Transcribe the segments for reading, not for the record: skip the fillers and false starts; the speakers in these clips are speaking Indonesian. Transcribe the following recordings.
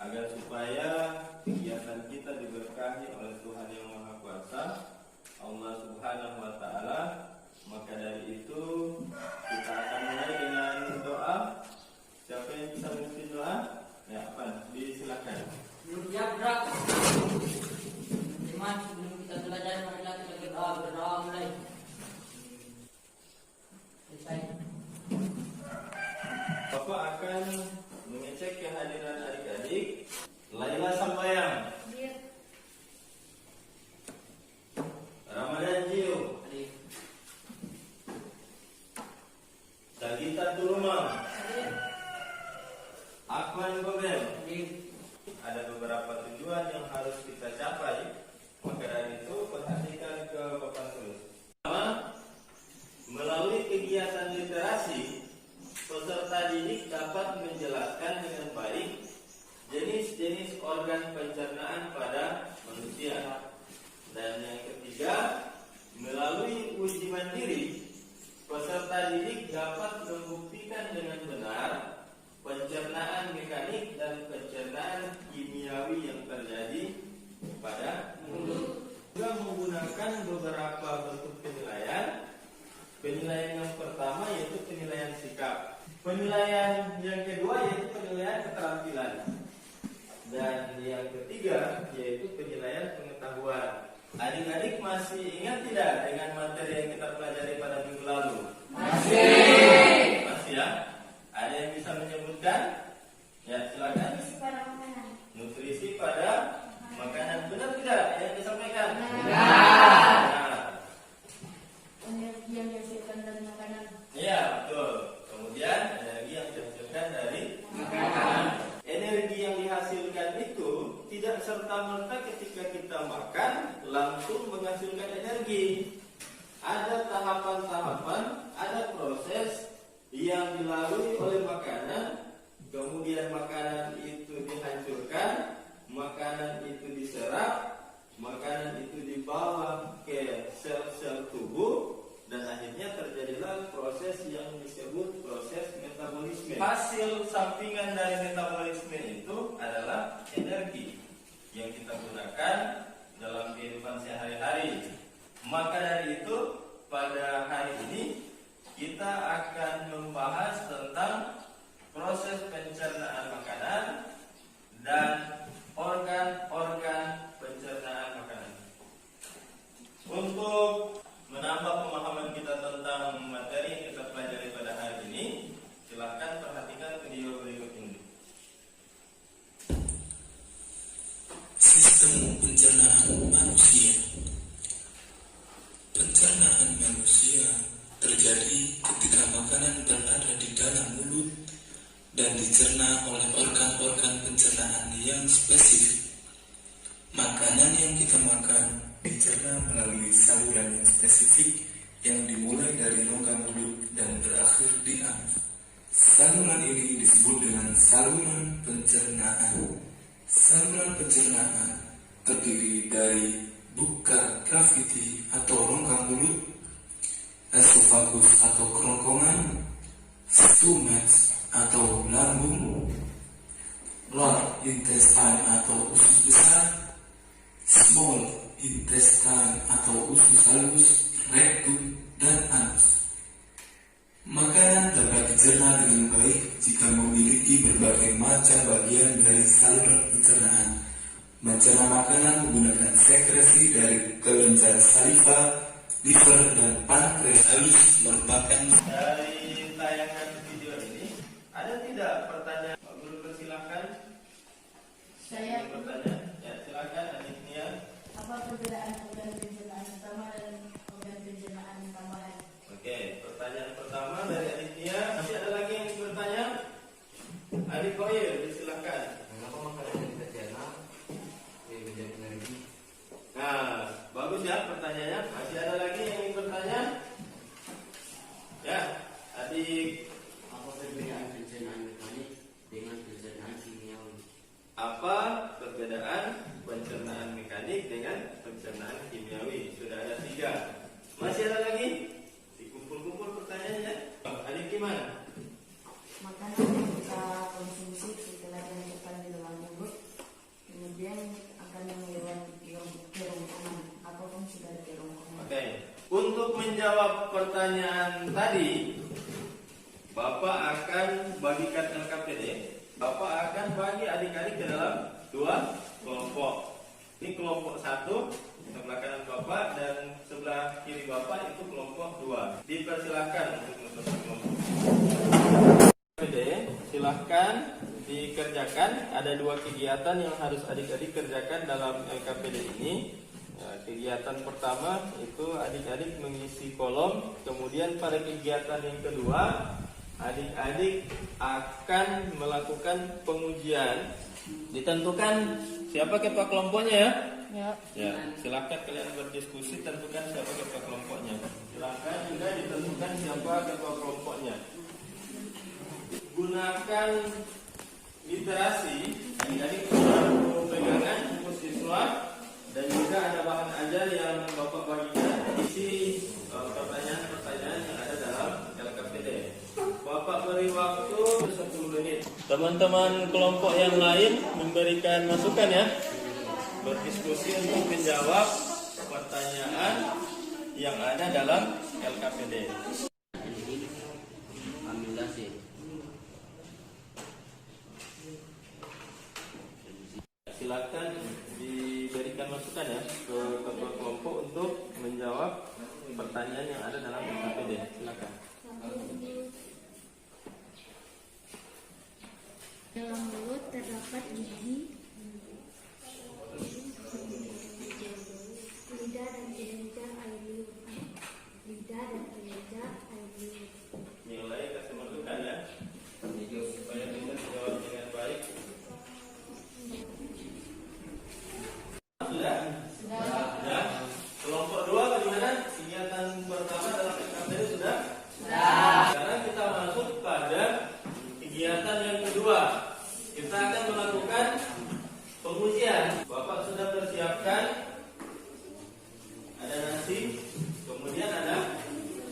agar supaya kegiatan kita diberkahi oleh Tuhan yang Maha Kuasa, Allah Subhanahu wa Ta'ala. Maka dari itu kita akan mulai dengan doa. Siapa yang bisa memimpin doa? Ya, apa? Disilakan. Ya, berat. Teman, sebelum kita belajar, marilah kita berdoa mulai. Selesai. Bapak akan mengecek kehadiran adik-adik. Laila Sambayang, Ramadan Jiu, Sagita Turumang, Akman Gobel. Ada beberapa tujuan yang harus kita capai. Maka dari itu perhatikan ke papan tulis. Pertama, melalui kegiatan literasi, peserta didik dapat menjelaskan dengan baik jenis-jenis organ pencernaan pada manusia. Dan yang ketiga, melalui uji mandiri, peserta didik dapat membuktikan dengan benar pencernaan mekanik dan pencernaan kimiawi yang terjadi pada mulut. Juga menggunakan beberapa bentuk penilaian. Penilaian yang pertama yaitu penilaian sikap. Penilaian yang kedua yaitu penilaian keterampilan. Dan yang ketiga yaitu penilaian pengetahuan. Adik-adik masih ingat tidak dengan materi yang kita pelajari pada minggu lalu? Masih. Masih ya? Ada yang bisa menyebutkan? Ya, silakan. Nutrisi pada makanan. Benar tidak yang disampaikan? Benar. Energi yang dihasilkan dari makanan. Iya, betul. Kemudian energi yang dihasilkan dari makanan. Energi yang dihasilkan itu tidak serta-merta ketika kita makan langsung menghasilkan energi. Ada tahapan-tahapan, ada proses yang dilalui oleh makanan. Kemudian makanan itu dihancurkan, makanan itu diserap, makanan itu dibawa ke sel-sel tubuh, dan akhirnya terjadilah proses yang disebut proses metabolisme. Hasil sampingan dari metabolisme itu adalah energi yang kita gunakan dalam kehidupan sehari-hari. Maka dari itu, pada hari ini kita akan membahas tentang proses pencernaan makanan dan organ-organ pencernaan makanan. Untuk menambah pemahaman kita tentang materi yang kita pelajari pada hari ini, silahkan perhatikan video berikut ini. Sistem pencernaan manusia. Pencernaan manusia terjadi ketika makanan berada di dalam mulut dan dicerna oleh organ-organ pencernaan yang spesifik. Makanan yang kita makan dicerna melalui saluran yang spesifik yang dimulai dari rongga mulut dan berakhir di anus. Saluran ini disebut dengan saluran pencernaan. Saluran pencernaan terdiri dari buka graviti atau rongga mulut, esofagus atau kerongkongan, stomach atau lambung, large intestine atau usus besar, small intestine atau usus halus, rektum, dan anus. Makanan dapat dicerna dengan baik jika memiliki berbagai macam bagian dari saluran pencernaan. Mencerna makanan menggunakan sekresi dari kelenjar saliva, liver, dan pankreas. Halus merupakan dari tayangan video ini. Ada tidak pertanyaan? Pak Guru persilahkan. Saya bertanya. Ya, silakan Adik Nia. apa perbedaan organ pencernaan utama dan organ pencernaan tambahan? Oke, pertanyaan pertama dari Adik Nia. Masih ada lagi yang bertanya? Adik Koyer, silakan. Kenapa makanan yang kita cerna menjadi energi? Nah, bagus ya pertanyaannya. Masih ada lagi yang ingin bertanya? Ya, Adik. Apa perbedaan pencernaan mekanik dengan pencernaan kimiawi? Apa perbedaan pencernaan mekanik dengan pencernaan kimiawi? Sudah ada 3. Masih ada lagi? Dikumpul-kumpul pertanyaannya. Adik gimana? Makanan yang kita konsumsi setelah dimasukkan di dalam mulut menjawab pertanyaan tadi, Bapak akan bagikan LKPD. Bapak akan bagi adik-adik ke dalam dua kelompok. Ini kelompok satu sebelah kanan Bapak dan sebelah kiri Bapak itu kelompok dua. Dipersilahkan untuk masuk ke kelompok. LKPD, silahkan dikerjakan. Ada dua kegiatan yang harus adik-adik kerjakan dalam LKPD ini. Kegiatan pertama itu adik-adik mengisi kolom. Kemudian pada kegiatan yang kedua, adik-adik akan melakukan pengujian. Ditentukan siapa ketua kelompoknya ya? Ya, silakan kalian berdiskusi, tentukan siapa ketua kelompoknya. Silakan juga ditentukan siapa ketua kelompoknya. Gunakan literasi, adik-adik perlu pegangan buku siswa dan juga ada bahan ajar yang Bapak bagikan. Isi pertanyaan-pertanyaan yang ada dalam LKPD. Bapak beri waktu 10 menit. Teman-teman kelompok yang lain memberikan masukan ya. Berdiskusi untuk menjawab pertanyaan yang ada dalam LKPD. Alhamdulillah sih. Silakan diberikan masukan ya ke ketua kelompok untuk menjawab pertanyaan yang ada dalam LKPD. Silakan. Dalam mulut terdapat gigi, lidah dan kelenjar air liur. Lidah dan kelenjar air liur. Nilai kasih masukan ya, supaya bisa dijawab dengan baik. Sudah? Ya. Kelompok dua bagaimana? Kegiatan pertama dalam LKPD sudah? Sekarang kita masuk pada kegiatan yang kedua. Kita akan melakukan pengujian. Bapak sudah persiapkan. Ada nasi, kemudian ada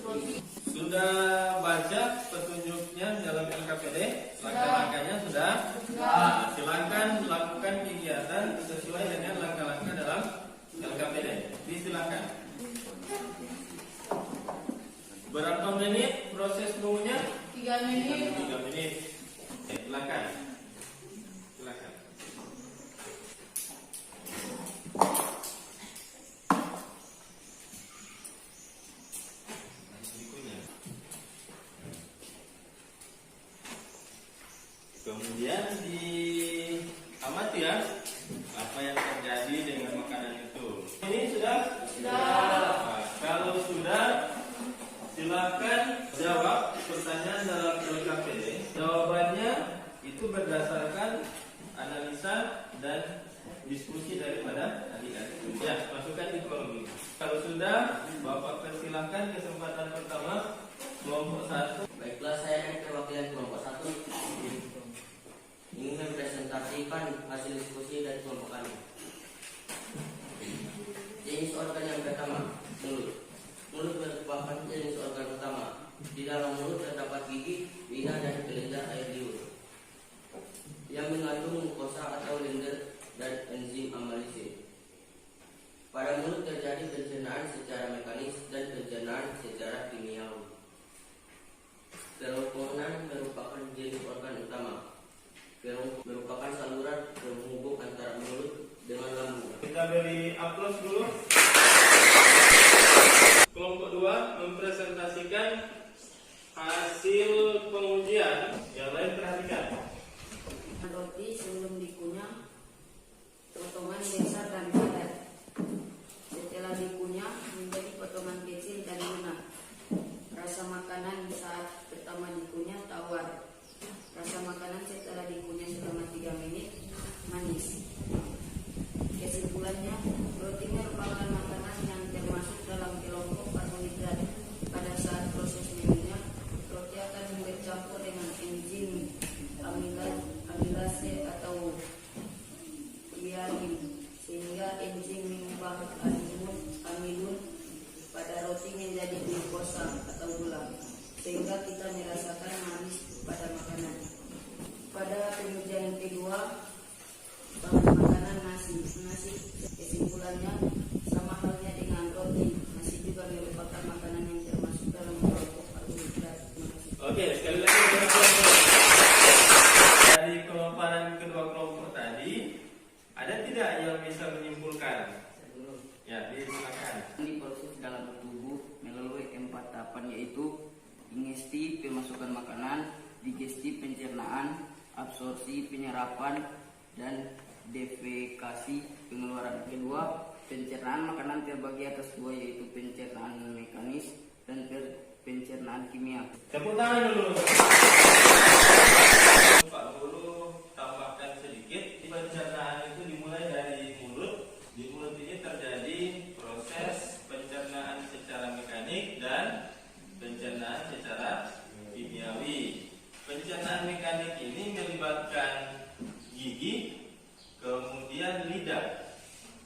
roti. Sudah baca petunjuknya dalam LKPD? Langkah-langkahnya sudah? Nah, silakan lakukan kegiatan sesuai dengan langkah-langkah dalam LKPD. Disilakan. Berapa menit proses mengunya? 3 menit. 3 menit. Silakan. Silakan. Kemudian diamati ya apa yang terjadi dengan makanan itu. Ini sudah? Nah, kalau sudah, silakan jawab pertanyaan dalam LKPD. Jawabannya itu berdasarkan analisa dan diskusi daripada adik-adik. Ya, masukkan di kolom ini. Kalau sudah, Bapak persilahkan kesempatan pertama kelompok 1. Baiklah, saya dari perwakilan kelompok 1 ingin mempresentasikan hasil diskusi dari kelompok kami. Jenis organ yang pertama, mulut. Mulut merupakan jenis organ utama. Di dalam mulut terdapat gigi, lidah, dan kelenjar air liur yang mengandung mukosa atau linder dan enzim amilase. Pada mulut terjadi pencernaan secara mekanis dan pencernaan secara kimiawi. Kerongkongan merupakan jenis organ utama. Kerongkongan merupakan saluran penghubung antara mulut dengan lambung. Kita beri aplaus dulu. Kelompok 2 mempresentasikan hasil pengujian. Yang lain perhatikan. Roti sebelum dikunyah, potongan besar dan padat. Setelah dikunyah menjadi potongan kecil dan lunak. Rasa makanan saat pertama dikunyah tawar. Rasa makanan setelah dikunyah selama 3 menit manis. Kesimpulannya, roti merupakan makanan yang termasuk dalam kelompok karbohidrat. Pada saat proses mengunyah, roti akan bercampur dengan enzim amilase atau lianin, sehingga enzim mengubah amilun pada roti menjadi glukosa atau gula, sehingga kita merasakan manis pada makanan. Pada pengujian kedua, bahan makanan nasi. Kesimpulannya sama halnya dengan roti, nasi juga merupakan makanan yang kedua kelompok tadi, ada tidak yang bisa menyimpulkan? Ya, silakan. Diproses dalam tubuh melalui 4 tahapan, yaitu ingesti pemasukan makanan, digesti pencernaan, absorpsi penyerapan, dan defekasi pengeluaran. Kedua, pencernaan makanan terbagi atas 2, yaitu pencernaan mekanis dan pencernaan kimia. Tepuk tangan dulu. Pak Guru tambahkan sedikit. Pencernaan itu dimulai dari mulut. Di mulut ini terjadi proses pencernaan secara mekanik dan pencernaan secara kimiawi. Pencernaan mekanik ini melibatkan gigi, kemudian lidah.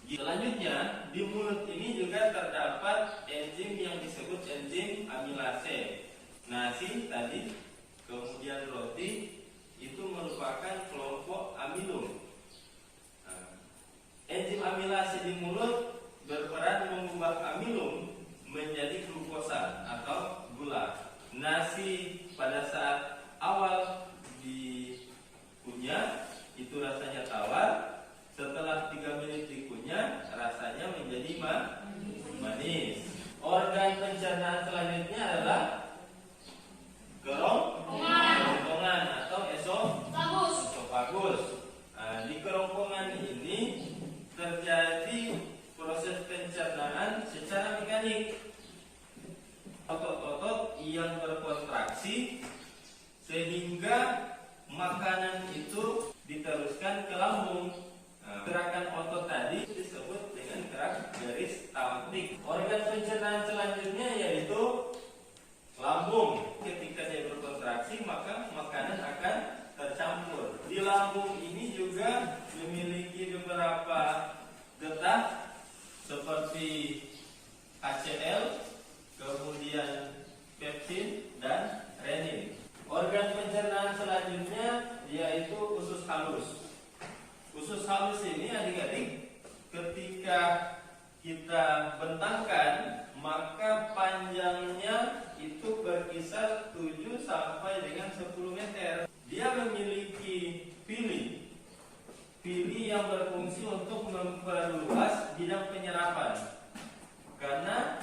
Selanjutnya, di mulut ini juga terdapat enzim yang disebut enzim amilase. Nasi tadi, kemudian roti, itu merupakan kelompok amilum. Enzim amilase di mulut berperan mengubah amilum menjadi glukosa atau gula. Nasi pada saat awal dikunyah itu rasanya tawar. Setelah 3 menit dikunyah, rasanya menjadi manis. Organ pencernaan selanjutnya adalah kerongkongan atau esofagus. Nah, di kerongkongan ini terjadi proses pencernaan secara mekanik. Otot-otot yang berkontraksi sehingga makanan itu diteruskan ke lambung. Gerakan otot tadi disebut dengan gerak garis tampik. Organ pencernaan selanjutnya yaitu lambung. Ketika dia berkontraksi, maka makanan akan tercampur. Di lambung ini juga memiliki beberapa getah seperti HCl, kemudian pepsin dan renin. Organ pencernaan selanjutnya yaitu usus halus. Usus halus ini adik-adik, ketika kita bentangkan, maka panjangnya itu berkisar 7 sampai dengan 10 meter. Dia memiliki pili yang berfungsi untuk memperluas bidang penyerapan. Karena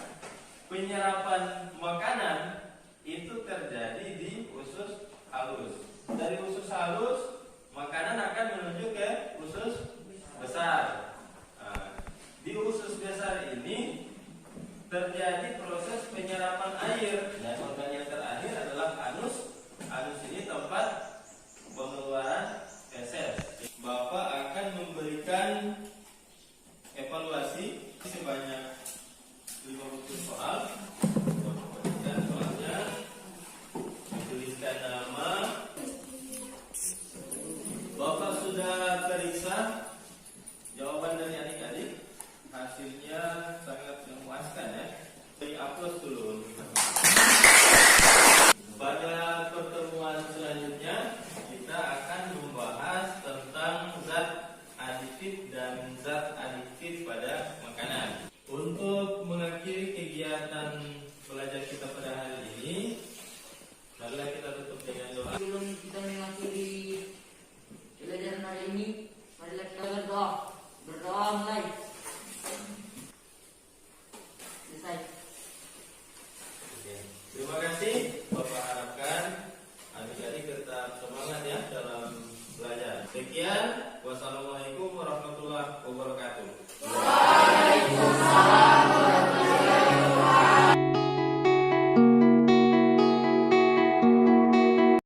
penyerapan makanan itu terjadi di usus halus. Dari usus halus, makanan akan menuju ke usus besar. Di usus besar ini terjadi proses penyerapan air, dan organ yang terakhir adalah anus. Anus ini tempat pengeluaran feses. Bapak akan memberikan evaluasi sebanyak 50 soal. Dan soalnya tuliskan nama. Bapak sudah periksa jawaban dari adik-adik. Hasilnya sangat memuaskan ya. Beri aplaus dulu. Pada pertemuan selanjutnya kita akan membahas tentang zat aditif dan zat adiktif pada makanan. Untuk mengakhiri kegiatan belajar kita pada hari ini, marilah kita tutup dengan doa. Sebelum kita mengakhiri pelajaran hari ini, marilah kita berdoa. Berdoa mulai. Selesai. Oke. Terima kasih. Bapak harapkan adik-adik tetap semangat ya dalam belajar. Sekian. Wassalamualaikum warahmatullahi wabarakatuh. Waalaikumsalam warahmatullahi wabarakatuh.